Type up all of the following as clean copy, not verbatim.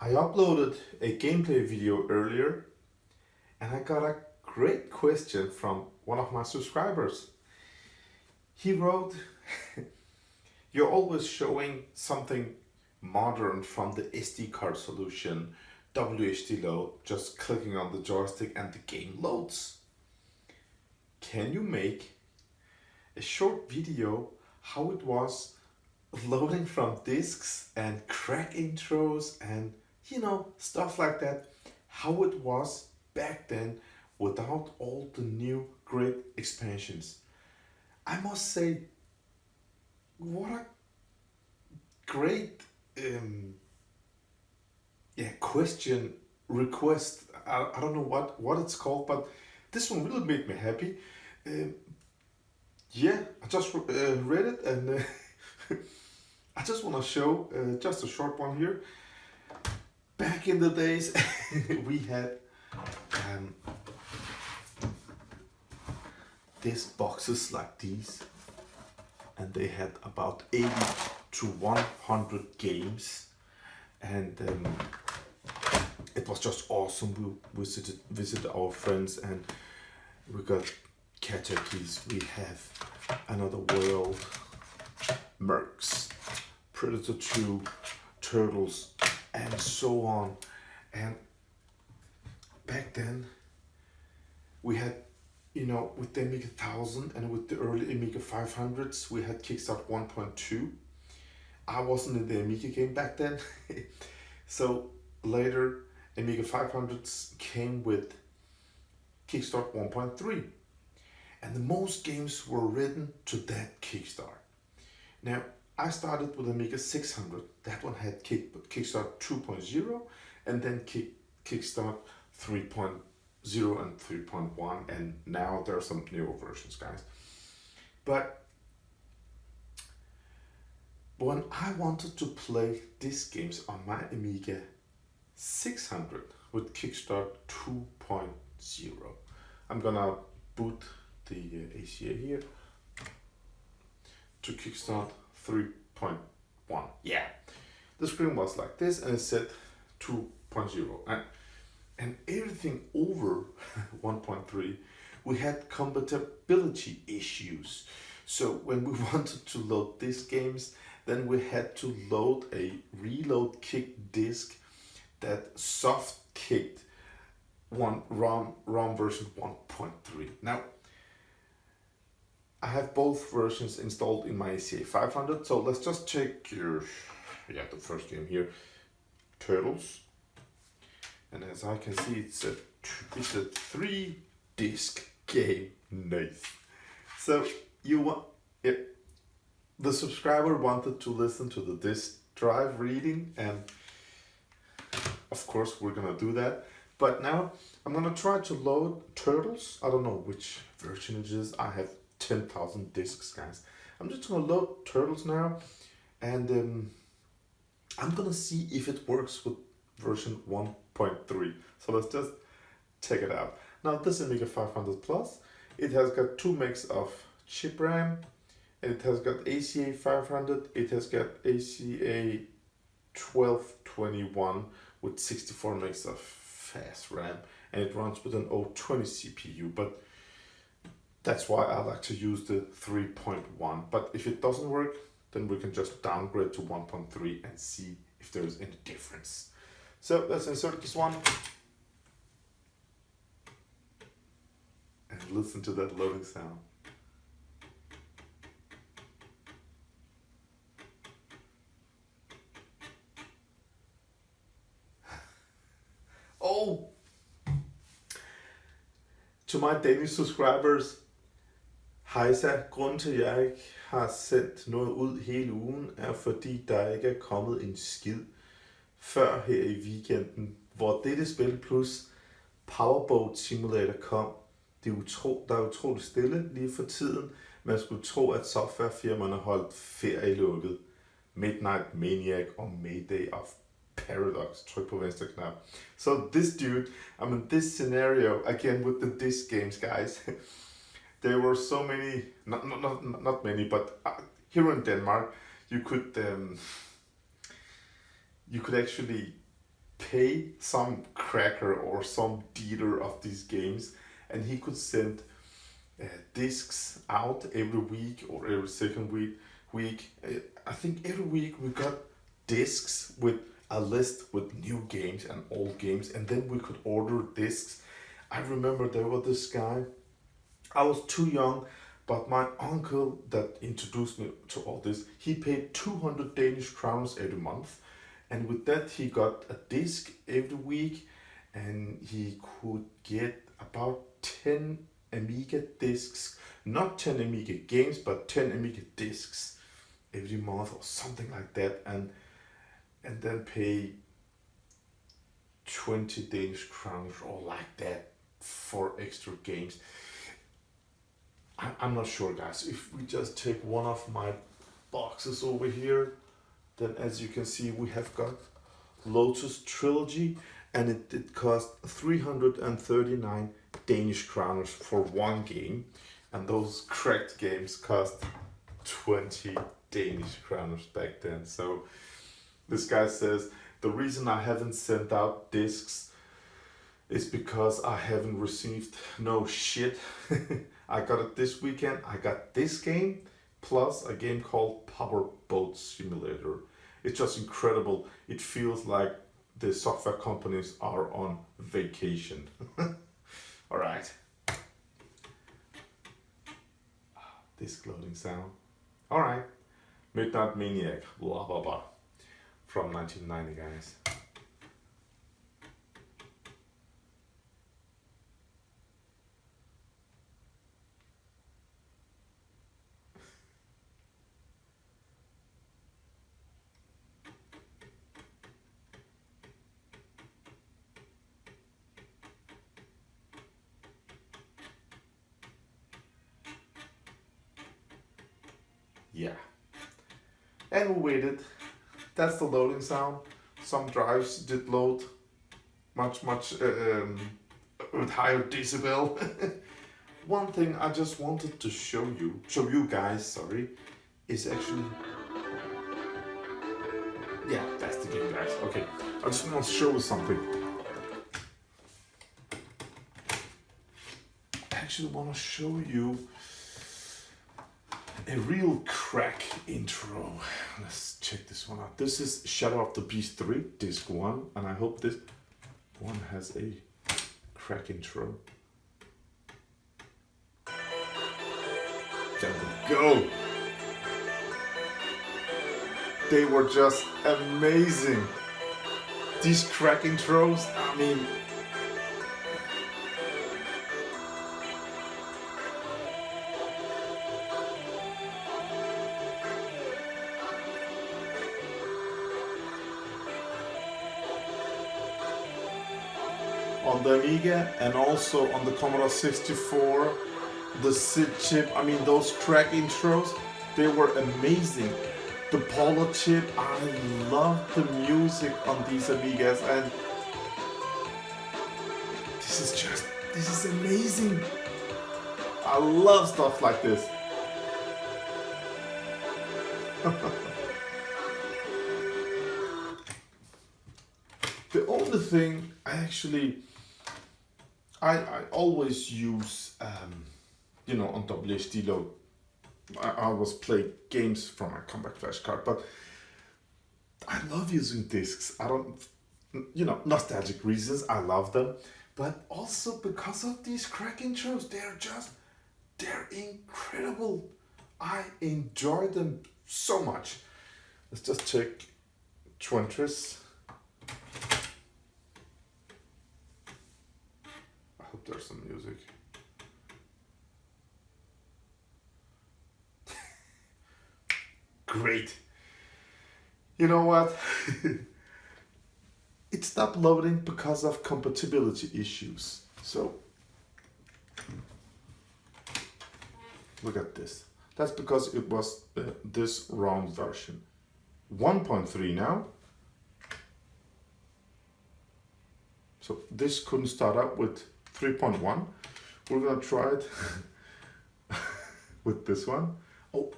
I uploaded a gameplay video earlier and I got a great question from one of my subscribers. He wrote, "You're always showing something modern from the SD card solution, WHD load, just clicking on the joystick and the game loads. Can you make a short video how it was loading from discs and crack intros and stuff like that, how it was back then without all the new great expansions?" I must say, what a great question request. I don't know what it's called, but this one really made me happy. um, I just read it, and I just want to show just a short one here. Back in the days, we had um, these boxes like these, and they had about 80 to 100 games, and it was just awesome. We visited our friends, and we got Katakis, we have Another World, Mercs, Predator 2, Turtles, and so on. And back then, we had, with the Amiga 1000 and with the early Amiga 500s, we had Kickstart 1.2. I wasn't in the Amiga game back then. So later, Amiga 500s came with Kickstart 1.3. And the most games were written to that Kickstart. Now, I started with Amiga 600. That one had Kickstart 2.0 and then Kickstart 3.0 and 3.1, and now there are some newer versions, guys. But when I wanted to play these games on my Amiga 600 with Kickstart 2.0, I'm gonna boot the ACA here to Kickstart 3.1. Yeah, the screen was like this, and it said 2.0, and everything over 1.3, we had compatibility issues. So when we wanted to load these games, then we had to load a reload kick disk that soft kicked one ROM version 1.3. Now, I have both versions installed in my ACA 500, so let's just check the first game here, Turtles. And as I can see, it's a 3-disc game. Nice. So the subscriber wanted to listen to the disk drive reading, and of course we're gonna do that. But now I'm gonna try to load Turtles. I don't know which version it is. I have 10,000 discs, guys. I'm just gonna load Turtles now, and I'm gonna see if it works with version 1.3. So let's just check it out. Now, this Amiga 500 Plus, it has got 2 megs of chip RAM, and it has got ACA 500, it has got ACA 1221 with 64 megs of fast RAM, and it runs with an 020 CPU, but that's why I like to use the 3.1. But if it doesn't work, then we can just downgrade to 1.3 and see if there's any difference. So let's insert this one and listen to that loading sound. Oh! To my Danish subscribers, hejsa, grunden til, at jeg ikke har sendt noget ud hele ugen, er fordi der ikke er kommet en skid før her i weekenden, hvor dette spil plus Powerboat Simulator kom. Der er utroligt stille lige for tiden. Man skulle tro, at softwarefirmaerne holdt ferie lukket. Midnight Maniac og Mayday of Paradox. Tryk på venstre knap. So this dude, this scenario, again with the disc games, guys, there were so many, not many, but here in Denmark, you could actually pay some cracker or some dealer of these games, and he could send discs out every week or every second week. I think every week we got discs with a list with new games and old games, and then we could order discs. I remember there was this guy. I was too young, but my uncle that introduced me to all this, he paid 200 Danish crowns every month, and with that he got a disc every week, and he could get about 10 Amiga discs, not 10 Amiga games, but 10 Amiga discs every month or something like that, and then pay 20 Danish crowns or like that for extra games. I'm not sure, guys. If we just take one of my boxes over here, then as you can see, we have got Lotus Trilogy, and it cost 339 Danish crowns for one game, and those cracked games cost 20 Danish crowns back then. So this guy says, the reason I haven't sent out discs is because I haven't received no shit. I got it this weekend. I got this game, plus a game called Power Boat Simulator. It's just incredible. It feels like the software companies are on vacation. All right. Disc loading sound. All right. Midnight Maniac, blah, blah, blah. From 1990, guys. Yeah. And we waited. That's the loading sound. Some drives did load much with higher decibel. One thing I just wanted to show you guys, sorry, is actually, yeah, that's the game, guys. Okay, I just want to show you something. I actually want to show you a real crack intro. Let's check this one out. This is Shadow of the Beast 3, disc 1, and I hope this one has a crack intro. There we go. They were just amazing. These crack intros, I mean, on the Amiga and also on the Commodore 64, the SID chip, I mean those crack intros, they were amazing. The Polo chip, I love the music on these Amigas, and this is amazing. I love stuff like this. The only thing I always use, on WHD load, I always play games from my compact flash card, but I love using discs. I don't, nostalgic reasons, I love them, but also because of these crack intros, they're incredible. I enjoy them so much. Let's just check Twentris. I hope there's some music. Great. You know what? It stopped loading because of compatibility issues. So, look at this. That's because it was this ROM version. 1.3 now. So this couldn't start up with 3.1. We're gonna try it with this one. Oh,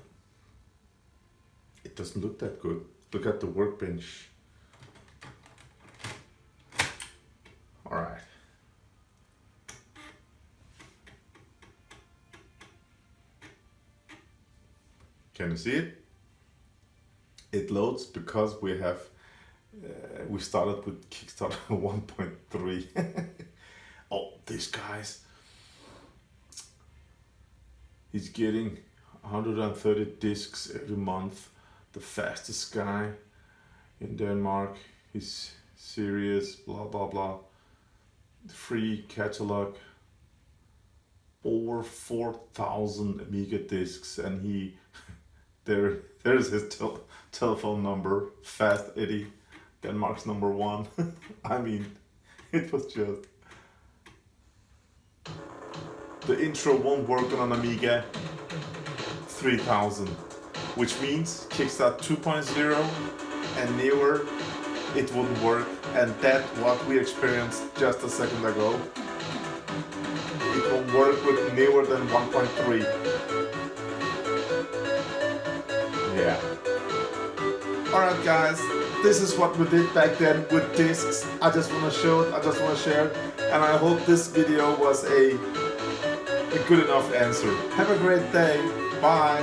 it doesn't look that good. Look at the workbench. Can you see it? It loads because we have we started with Kickstarter 1.3. Oh, this guy's he's getting 130 discs every month. The fastest guy in Denmark. He's serious, blah blah blah. Free catalog. Over 4,000 Amiga discs, and he there's his telephone number. Fast Eddie, Denmark's #1. I mean, it was just the intro won't work on an Amiga 3000, which means Kickstart 2.0 and newer it wouldn't work, and that's what we experienced just a second ago. It will work with newer than 1.3. Yeah. Alright guys, this is what we did back then with discs. I just want to show it, I just want to share it, and I hope this video was a good enough answer. Have a great day. Bye.